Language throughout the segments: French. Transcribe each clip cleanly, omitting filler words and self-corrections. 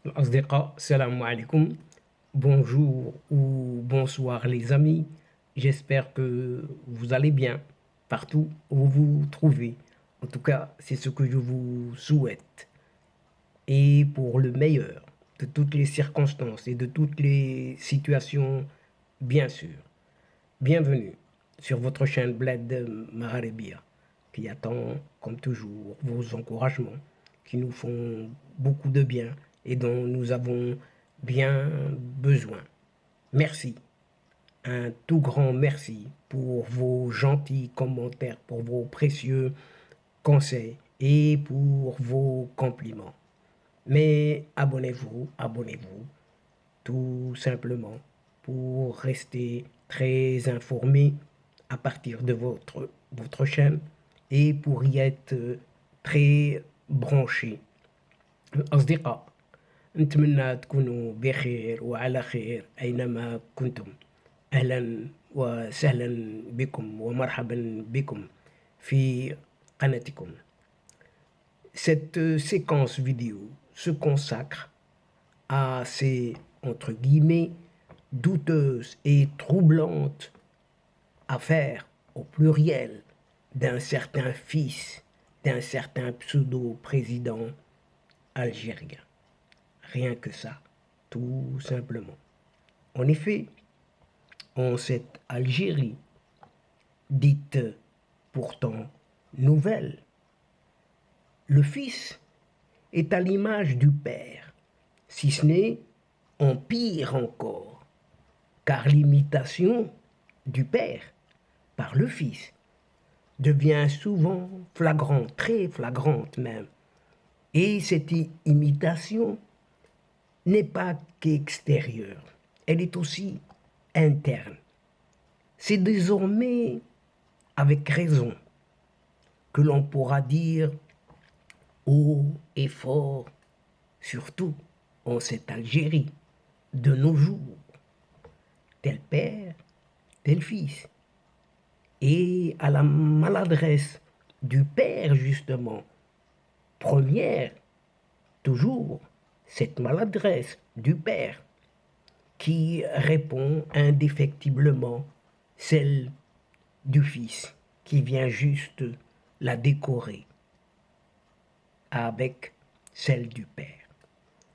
الأصدقاء السلام عليكم. Bonjour ou bonsoir les amis. J'espère que vous allez bien partout où vous vous trouvez. En tout cas, c'est ce que je vous souhaite. Et pour le meilleur de toutes les circonstances et de toutes les situations, bien sûr. Bienvenue sur votre chaîne Bled Maharebia qui attend, comme toujours, vos encouragements qui nous font beaucoup de bien et dont nous avons bien besoin. Merci, un tout grand merci pour vos gentils commentaires, pour vos précieux conseils et pour vos compliments. Mais abonnez-vous, tout simplement pour rester très informé à partir de votre chaîne et pour y être très branché. أصدقاء، نتمنى تكونوا بخير وعلى خير أينما كنتم. أهلا وسهلا بكم ومرحبا بكم في قناتكم. Cette séquence vidéo se consacre à ces, entre guillemets, douteuses et troublantes affaires au pluriel d'un certain fils d'un certain pseudo-président algérien. Rien que ça, tout simplement. En effet, en cette Algérie, dite pourtant nouvelle, le fils est à l'image du père, si ce n'est en pire encore, car l'imitation du père par le fils devient souvent flagrante, très flagrante même. Et cette imitation n'est pas qu'extérieure, elle est aussi interne. C'est désormais avec raison que l'on pourra dire haut et fort, surtout en cette Algérie de nos jours, tel père, tel fils. Et à la maladresse du père, justement, première, toujours, cette maladresse du père qui répond indéfectiblement celle du fils qui vient juste la décorer avec celle du père.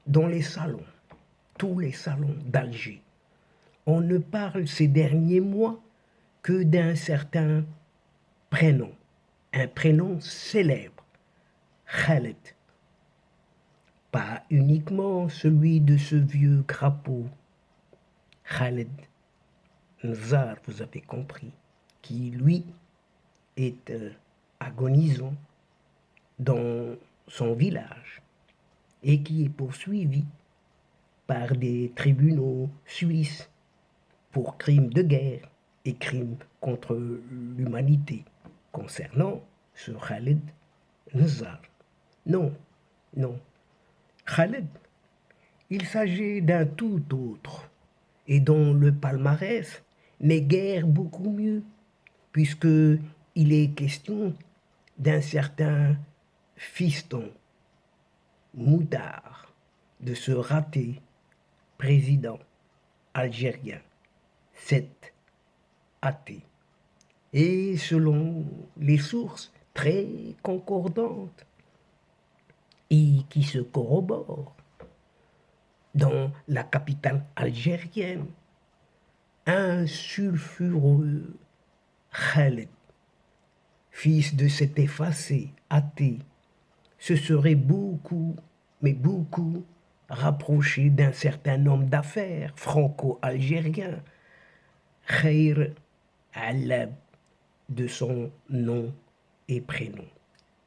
Dans les salons, tous les salons d'Alger, on ne parle ces derniers mois que d'un certain prénom, un prénom célèbre, Khaled. Pas uniquement celui de ce vieux crapaud, Khaled Nzar, vous avez compris, qui lui est agonisant dans son village et qui est poursuivi par des tribunaux suisses pour crimes de guerre et crimes contre l'humanité concernant ce Khaled Nzar. Non, non. Khaled, il s'agit d'un tout autre et dont le palmarès n'est guère beaucoup mieux, puisque il est question d'un certain fiston moutard de ce raté président algérien, cet athée. Et selon les sources très concordantes et qui se corroborent, dans la capitale algérienne, un sulfureux Khaled, fils de cet effacé athée, se serait beaucoup, mais beaucoup, rapproché d'un certain homme d'affaires franco-algérien, Khair Allab, de son nom et prénom.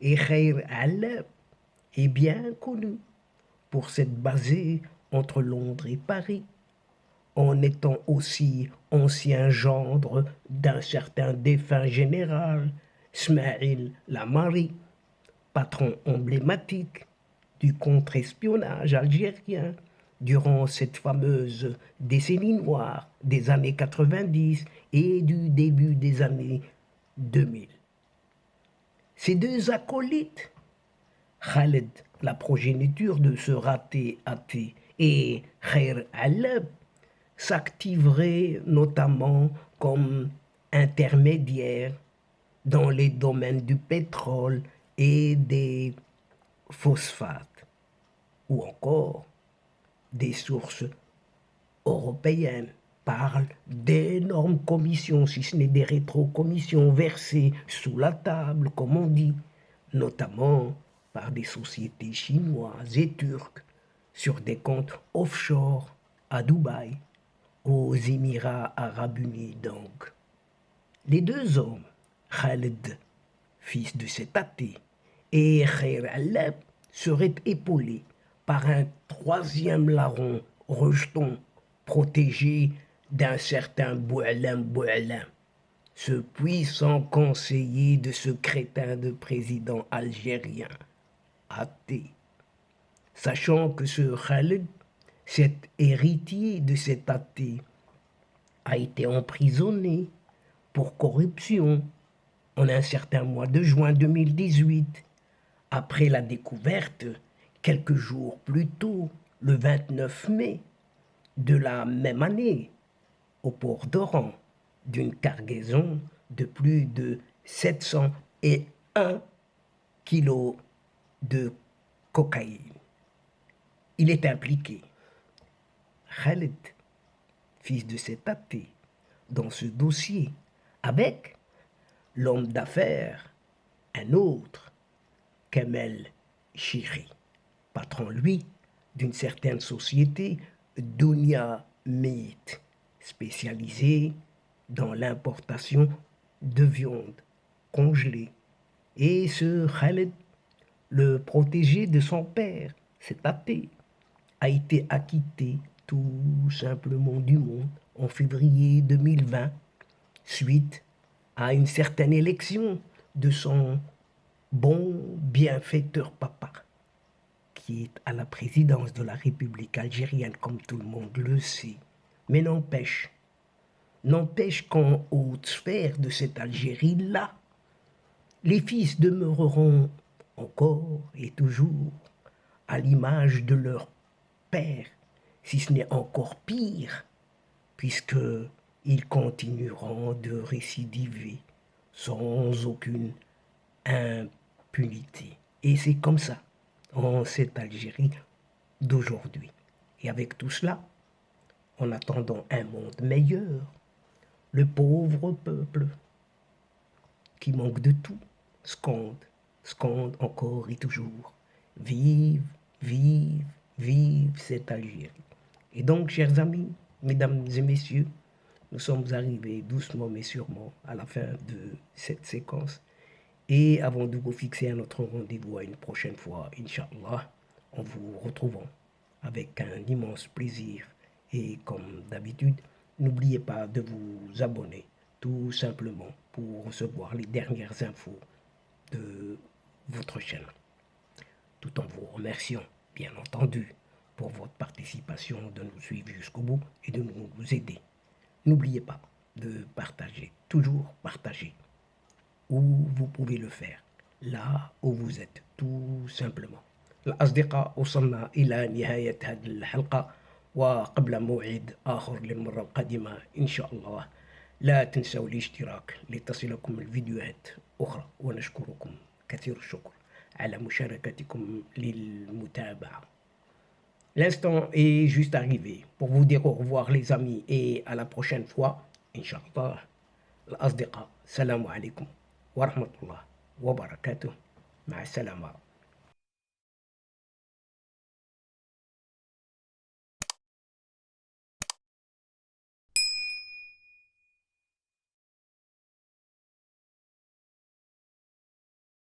Et Khair Allab est bien connu pour s'être basé entre Londres et Paris, en étant aussi ancien gendre d'un certain défunt général, Smaïl Lamari, patron emblématique du contre-espionnage algérien durant cette fameuse décennie noire des années 90 et du début des années 2000. Ces deux acolytes, Khaled, la progéniture de ce raté athée, et Khair Alab s'activerait notamment comme intermédiaire dans les domaines du pétrole et des phosphates, ou encore des sources européennes parlent d'énormes commissions, si ce n'est des rétrocommissions versées sous la table, comme on dit, notamment par des sociétés chinoises et turques sur des comptes offshore à Dubaï, aux Émirats arabes unis donc. Les deux hommes, Khaled, fils de cet athée, et Khair Alab, seraient épaulés par un troisième larron rejeton protégé d'un certain Boualem, ce puissant conseiller de ce crétin de président algérien, athée. Sachant que ce Khaled, cet héritier de cet athée, a été emprisonné pour corruption en un certain mois de juin 2018, après la découverte, quelques jours plus tôt, le 29 mai de la même année, au port d'Oran, d'une cargaison de plus de 701 kilos de cocaïne. Il est impliqué, Khaled, fils de cet athée, dans ce dossier, avec l'homme d'affaires, un autre, Kamel Chiri, patron, lui, d'une certaine société, Dunia Meat, spécialisée dans l'importation de viande congelée. Et ce Khaled, le protégé de son père, cet athée, a été acquitté tout simplement du monde en février 2020, suite à une certaine élection de son bon bienfaiteur papa, qui est à la présidence de la République algérienne, comme tout le monde le sait. Mais n'empêche qu'en haute sphère de cette Algérie-là, les fils demeureront encore et toujours à l'image de leur père, si ce n'est encore pire, puisqu'ils continueront de récidiver sans aucune impunité. Et c'est comme ça, en cette Algérie d'aujourd'hui. Et avec tout cela, en attendant un monde meilleur, le pauvre peuple, qui manque de tout, scande encore et toujours. Vive, vive, vive cette Algérie. Et donc, chers amis, mesdames et messieurs, nous sommes arrivés doucement mais sûrement à la fin de cette séquence. Et avant de vous fixer un autre rendez-vous à une prochaine fois, Inch'Allah, en vous retrouvant avec un immense plaisir. Et comme d'habitude, n'oubliez pas de vous abonner, tout simplement pour recevoir les dernières infos de votre chaîne. Tout en vous remerciant, bien entendu, pour votre participation, de nous suivre jusqu'au bout et de nous aider. N'oubliez pas de partager, toujours partager, où vous pouvez le faire, là où vous êtes, tout simplement. الأصدقاء وصلنا إلى نهاية هذه الحلقة، وقبل موعد آخر للمرة القادمة إن شاء الله، لا تنسوا الاشتراك لتصلكم الفيديوهات أخرى، ونشكركم كثير الشكر على مشاركتكم للمتابعة. L'instant est juste arrivé pour vous dire au revoir les amis et à la prochaine fois, Inch'Allah. الأصدقاء, السلام عليكم ورحمة الله وبركاته. مع السلامة.